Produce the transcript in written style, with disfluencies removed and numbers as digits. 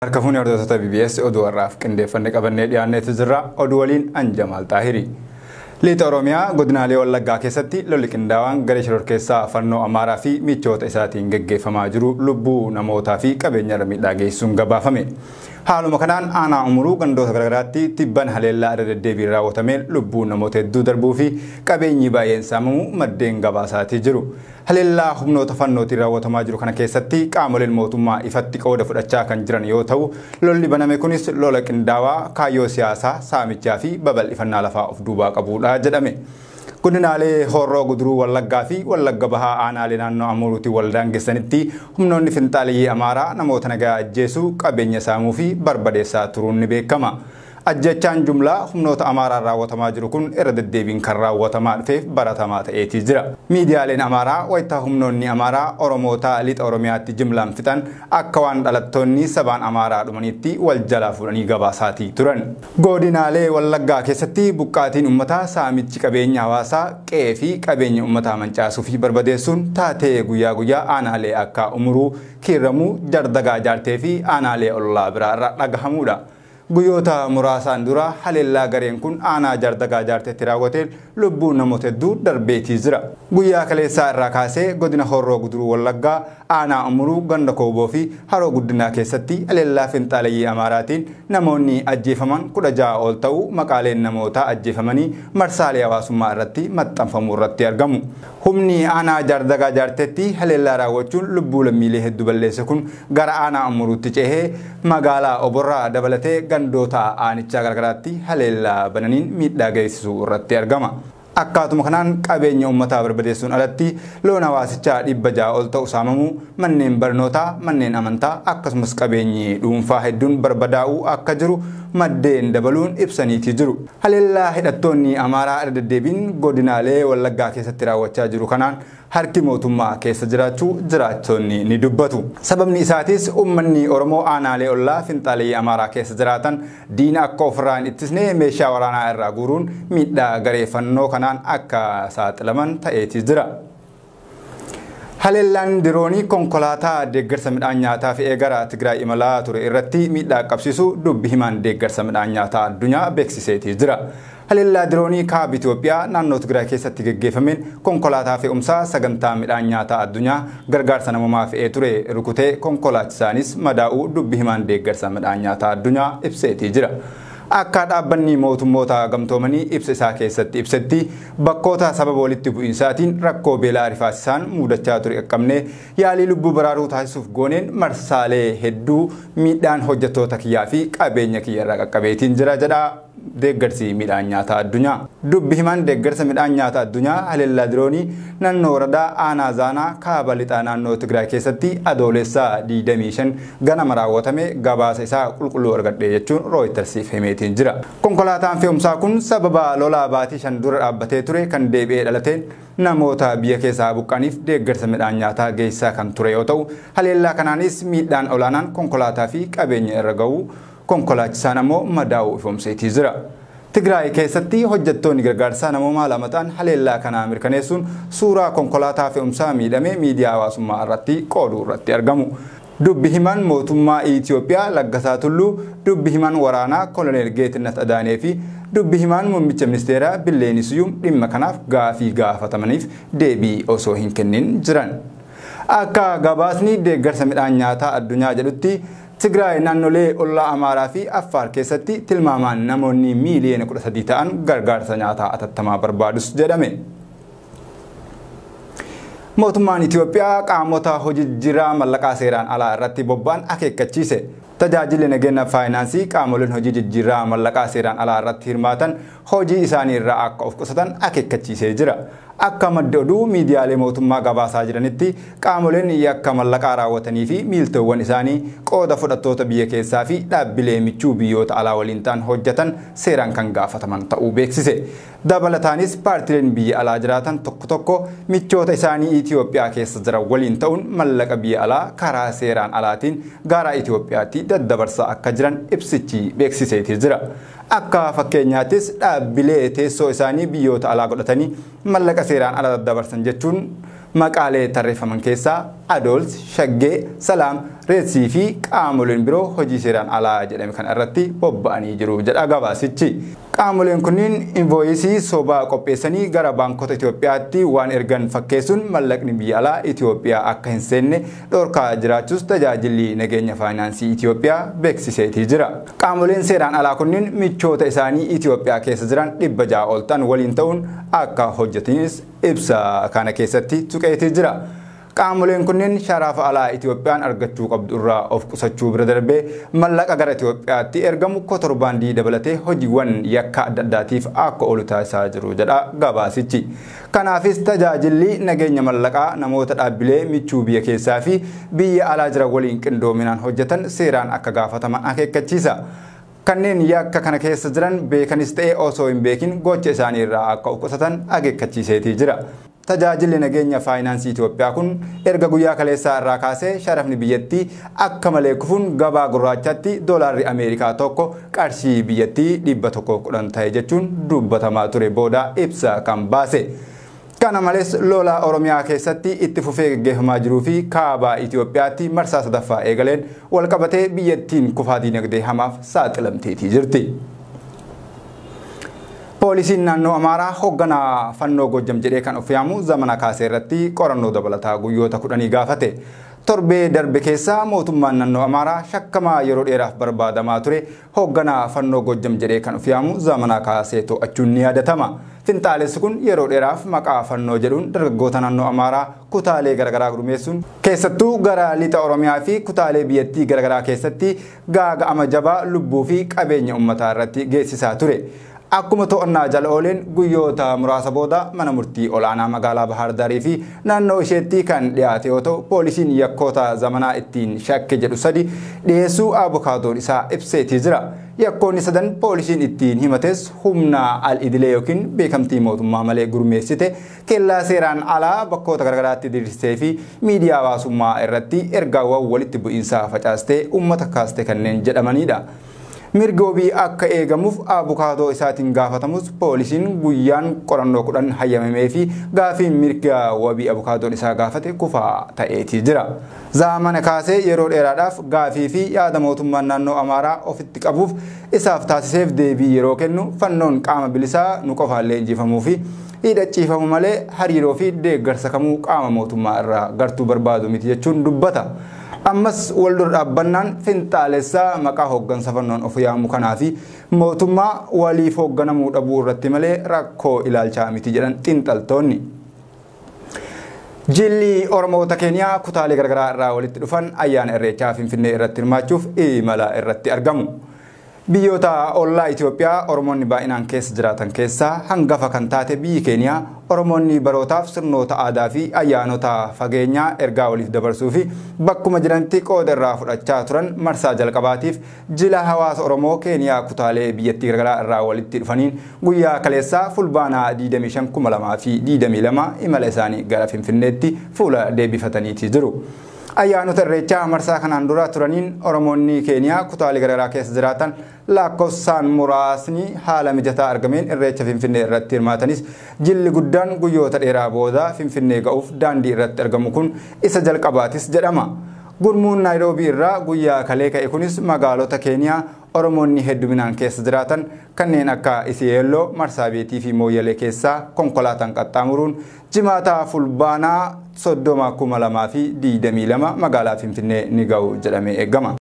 Harkafuun hordoftoota BBS oduu har'aaf qindeeffannee qabannee dhiyaanneetu jirra. Oduu waliin Anjamaal Xaahiri. Lixa Oromiyaa godinaalee Wallaggaa keessatti lolli qindaawaan garee shororkeessaa Fannoo Amaaraa fi michoota isaatiin gaggeeffamaa jiru lubbuu namootaa fi qabeenya miidhaa geessuun gabaafame. Haaluma kanaan aanaa umuruu gandoota garaagaraatti tibban haleellaa adda deddeebiin raawwatameen lubbuu namoota hedduu darbuu fi qabeenyi baay'een saamamu maddeen gabaasaatii jiru. Haleellaa humnoota fannootiin raawwatamaa jiru kana keessatti qaamoleen mootummaa ifatti qooda fudhachaa kan jiran yoo ta'u, lolli baname kunis lola qindaawaa kaayyoo siyaasaa saamichaa fi babal'ifannaa lafaa of duubaa qabudha jedhame. Godinaalee Horroo Guduruu Wallaggaa fi Wallagga Bahaa aanaalee naannoo Amuruutti waldaangessanitti humnoonni finxaaliyyii Amaaraa namoota nagaa ajjeesuu, qabeenya saamuu fi barbadeessaa turuun ni beekama. Ajjechaan jumlaa humnoota Amaaraa raawwatamaa jiru kun irra deddeebiin kan raawwatamaa dhufeef baratamaa ta'eetii jira. Miidiyaaleen Amaaraa wayita humnoonni Amaaraa Oromoota lixa Oromiyaatti jimlaan fixan akka waan dhalattoonni sabaan Amaaraa dhumanitti wal jalaa fuudhanii gabaasaatii turan. Godinaalee Wallaggaa keessatti buqqaatiin uummataa saamichi qabeenya hawaasaa qe'ee fi qabeenya uummataa mancaasuu fi barbadeessuun taatee guyyaa guyyaa aanaalee akka Umuruu, Kiiramuu, Jardagaa Jaartee fi aanaalee ollaa biraa irraa dhagahamudha. Guyyoota muraasaan dura haleellaa gareen kun aanaa Jardagaa Jaarteetti raawwateen lubbuu namoota hedduu darbeetii jira. Guyyaa kaleessaa irraa kaasee godina Horroo Guduruu Wallaggaa aanaa Umuruu ganda Kooboo fi Haroo Guddinaa keessatti haleellaa finxaaliyyii Amaaraatiin namoonni ajjeefaman 16 ol ta'uu maqaaleen namoota ajjeefamanii marsaalee hawaasummaa irratti maxxanfamuu irratti argamu. Humni aanaa Jardagaa Jaarteetti haleellaa raawwachuun lubbuu lammiilee hedduu balleesse kun gara aanaa Umuruutti ceehee magaalaa Oborraa dabalatee gandoota aanichaa garagaraatti haleellaa bananiin miidhaa geessisuu irratti argama. Akkaatuma kanaan qabeenya uummataa barbadeessuun alatti loon hawaasichaa 600 ol ta'u saamamuu, manneen barnootaa, manneen amantaa akkasumas qabeenyi dhuunfaa hedduun barbadaa'uu akka jiru maddeen dabaluun ibsaniitii jiru. Haleellaa hidhattoonni Amaaraa irra deddeebiin godinaalee Wallaggaa keessatti raawwachaa jiru kanaan harki mootummaa keessa jiraachuu jiraattonni ni dubbatu. Sababni isaatis uummanni Oromoo aanaalee ollaa finxaaliyyii Amaaraa keessa jiraatan diina akka ofirraa hin ittisne meeshaa waraanaa irraa guuruun miidhaa garee Fannoo kanaan akka saaxilaman ta'eetii jira. Haleellaan diroonii konkolaataa deeggarsa midhaan nyaataa fe'ee gara Tigraay imalaa ture irratti miidhaa qabsiisu dubbi himaan deeggarsa midhaan nyaataa addunyaa beeksiseetii jira. Haleellaa diroonii kaaba Itoophiyaa naannoo Tigraay keessatti gaggeeffameen konkolaataa fe'umsaa sagantaa midhaan nyaataa addunyaa gargaarsa namoomaa fe'ee ture rukutee konkolaachisaanis madaa'uu dubbi himaan deeggarsa midhaan nyaataa addunyaa ibseetii jira. Akka dhaabbanni mootummoota gamtoomanii ibsa isaa keessatti ibsetti bakkoota sababa walitti bu'iinsaatiin rakkoo beelaa rifaasisaan mudachaa ture qaqqabnee yaalii lubbuu baraaruu taasisuuf gooneen marsaalee hedduu miidhaan hojjettoota kiyyaa fi qabeenya kiyya irraa qaqqabeetiin jira jedha deeggarsi midhaan nyaataa addunyaa. Dubbi himaan deeggarsa midhaan nyaataa addunyaa haleellaa diroonii naannoo waradaa aanaa Zaanaa kaaba lixaa naannoo Tigraay keessatti adoolessaa 25 ganama raawwatame gabaasa isaa qulqulluu argadhe jechuun Rooyitersiif himeetiin jira. Konkolaataan fe'umsaa kun sababa lolaa baatii 5 dura dhaabbatee ture kan deebi'ee dhalateen namoota biyya keessaa buqqaniif deeggarsa midhaan nyaataa geessisaa kan ture yoo ta'u, haleellaa kanaanis miidhaan olaanaan konkolaataa fi qabeenya irra ga'uu konkolaachisaan ammoo madaa'uu ifoomseetii jira. Tigraay keessatti hojjettoonni gargaarsaa namoomaa lama ta'an haleellaa kana mirkaneessuun suuraa konkolaataa fe'umsaa miidhamee miidiyaa hawaasummaa irratti qooduu irratti argamu. Dubbi himaan mootummaa Itoophiyaa Laggasaa Tulluu, dubbi himaan waraanaa Koloneel Geetnet Adaanee fi dubbi himaan muummicha ministeeraa Billeenii Siyuum dhimma kanaaf gaafii gaafatamaniif deebii osoo hin kennin jiran. Akka gabaasni deeggarsa midhaan nyaataa addunyaa jedhutti Tigraay naannolee ollaa Amaaraa fi Affaar keessatti tilmaamaan namoonni miiliyoona 13 ta'an gargaarsa nyaataa atattamaa barbaadus jedhame. Mootummaan Itoophiyaa qaamota hojii jijjiirraa mallaqaa seeraan alaa irratti bobba'an akeekkachiise. Tajaajilli nageenya faayinaansii qaamoleen hojii jijjiirraa mallaqaa seeraan alaa irratti hirmaatan hojii isaanii irraa akka of qusatan akeekkachiisee jira. Akka madda oduu miidiyaalee mootummaa gabaasaa jiranitti qaamoleen yakka mallaqaa raawwatanii fi miiltoowwan isaanii qooda fudhattoota biyya keessaa fi dhaabbilee michuu biyyoota alaa waliin ta'an hojjetan seeraan kan gaafataman ta'uu beeksise. Dabalataanis paartileen biyya alaa jiraatan tokko tokko michoota isaanii Itoophiyaa keessa jiran waliin ta'uun mallaqa biyya alaa karaa seeraan alaatiin gara Itoophiyaatti daddabarsaa akka jiran ibsichi beeksiseetii jira. Akka fakkeenyaattis dhaabbilee teessoo isaanii biyyoota alaa godhatanii mallaqa seeraan ala daddabarsan jechuun maqaalee tarreeffaman keessaa Adols, Shaggee, Salaam, Reetsii fi qaamoleen biroo hojii seeraan alaa jedhame kan irratti bobba'anii jiru jedha gabaasichi. Qaamoleen kunniin invoyisii sobaa qopheessanii gara baankota Itoophiyaatti waan ergan fakkeessuun mallaqni biyya alaa Itoophiyaa akka hin seenne dhorkaa jiraachuus tajaajilli nageenya faayinaansii Itoophiyaa beeksiseetii jira. Qaamoleen seeraan alaa kunniin michoota isaanii Itoophiyaa keessa jiran 600 ol ta'an waliin ta'uun akka hojjetanis ibsa kana keessatti tuqeetii jira. Qaamoleen kunniin sharafa alaa Itoophiyaan argachuu qabdu irraa of qusachuu bira darbee mallaqa gara Itoophiyaatti ergamu kontirbaandii dabalatee hojiiwwan yakka adda addaatiif akka oolu taasisaa jiru jedha gabaasichi. Kanaafis tajaajilli nageenya mallaqaa namoota dhaabbilee michuu biyya keessaa fi biyya alaa jiran waliin qindoominaan hojjetan seeraan akka gaafataman akeekkachiisa. Kanneen yakka kana keessa jiran beekanis ta'ee osoo hin beekin gocha isaanii irraa akka of qusatan akeekkachiiseetii jira. Tajaajilli nageenya faayinaansii Itoophiyaa kun erga guyyaa kaleessaa irraa kaasee sharafni biyyattii akka malee kufuun gabaa gurraachatti doolaarri Ameerikaa tokko qarshii biyyattii 110 ta'e jechuun dubbatamaa ture booda ibsa kan baase. Kana malees lola Oromiyaa keessatti itti fufee gaggeeffamaa jiruu fi kaabaa Itoophiyaatti marsaa sadaffaa eegaleen walqabatee biyyattiin kufaa dinagdee hamaaf saaxilamteetii jirti. Poolisiin naannoo Amaaraa hoogganaa fannoo Gojjam jedhee kan of yaamu Zamana Kaasee irratti qorannoo dabalataa guyyoota 10 gaafate. Torbee darbe keessa mootummaan naannoo Amaaraa shakkamaa yeroo dheeraaf barbaadamaa ture hoogganaa fannoo Gojjam jedhee kan of yaamu Zamana Kaasee to'achuun ni yaadatama. Finxaalessi kun yeroo dheeraaf maqaa fannoo jedhuun dargaggoota naannoo Amaaraa kutaalee garaagaraa gurmeessuun keessattuu gara lixa Oromiyaa fi kutaalee biyyattii garaagaraa keessatti gaaga'ama jabaa lubbuu fi qabeenya uummataa irratti geessisaa ture. Akkuma to'annaa jala ooleen guyyoota muraasa booda mana murtii olaanaa magaalaa Bahar Daarii fi naannoo isheetti kan dhiyaate yoo ta'u poolisiin yakkoota Zamanaa ittiin shakke jedhu 3 dhiyeessuu abukaatoon isaa ibseetii jira. Yakkoonni 3 poolisiin ittiin himates humna al-idilee yookiin beekamtii mootummaa malee gurmeessite kellaa seeraan alaa bakkoota garaagaraatti diriirsee fi miidiyaa hawaasummaa irratti ergaawwan walitti bu'iinsaa facaastee uummata kaaste kanneen jedhamanidha. Mirgoobii akka eegamuuf abukaatoo isaatiin gaafatamus poolisiin guyyaan qorannoo 10 hayyamamee fi gaafiin mirga wabii abukaatoon isaa gaafate kufaa ta'eetii jira. Zamana Kaasee yeroo dheeraadhaaf gaafii fi yaada mootummaan naannoo Amaaraa ofitti qabuuf isaaf taasiseef deebii yeroo kennu fannoon qaama bilisaa nu qofaallee injifamuu fi hidhachiifamu malee hariiroo fi deeggarsa kamuu qaama mootummaa irraa gartuu barbaadu miti jechuun dubbata. Ammas waldura dhaabbannaan finxaalessaa maqaa hooggansa fannoon of yaamu kanaa fi mootummaa waliif hoogganamuu dhabuu irratti malee rakkoo ilaalchaa miti jedhan xiinxaltoonni. Jilli Oromoota Keeniyaa kutaalee garaagaraa irraa walitti dhufan ayyaana Irreechaa Finfinnee irratti hirmaachuuf imala irratti argamu. Biyyoota ollaa Itoophiyaa Oromoonni baay'inaan keessa jiraatan keessaa hangafa kan taate biyyi Keeniyaa Oromoonni barootaaf sirnoota aadaa fi ayyaanota fageenyaa ergaa waliif dabarsuu fi bakkuma jiranitti qooda irraa fudhachaa turan marsaa jalqabaatiif jila hawaasa Oromoo Keeniyaa kutaalee biyyattii garaagaraa irraa walitti dhufaniin guyyaa kaleessaa fulbaanaa 25/2022 imala isaanii gara Finfinneetti fuula deebifataniitii jiru. Ayyaanota Irreechaa marsaa kanaan dura turaniin Oromoonni Keeniyaa kutaalee garaagaraa keessa jiraatan lakkoofsaan muraasni haala mijataa argameen Irreecha Finfinnee irratti hirmaatanis jilli guddaan guyyoota dheeraa booda Finfinnee ga'uuf daandii irratti argamu kun isa jalqabaatis jedhama. Gurmuun Naayiroobii irraa guyyaa kalee ka'e kunis magaalota Keeniyaa Oromoonni hedduminaan keessa jiraatan kanneen akka Isiyeelloo, Marsaabeetii fi Mooyyalee keessaa konkolaataan qaxxaamuruun jimaata fulbaanaa 30/2022 magaalaa Finfinnee ni ga'u jedhamee eegama.